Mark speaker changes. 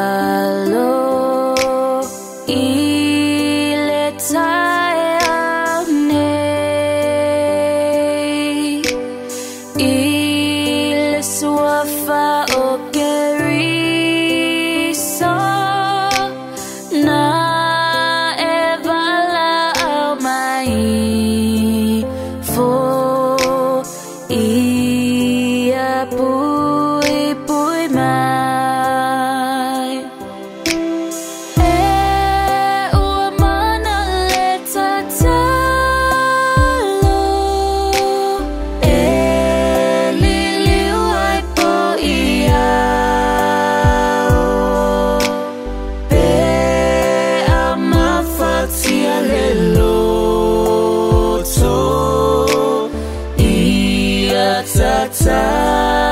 Speaker 1: tatalo ile tayane ile swafa okeriso na evala mai fo ia pui mai ua mana le tatalo liliu ai po ia pe amafatia le loto ia tatalo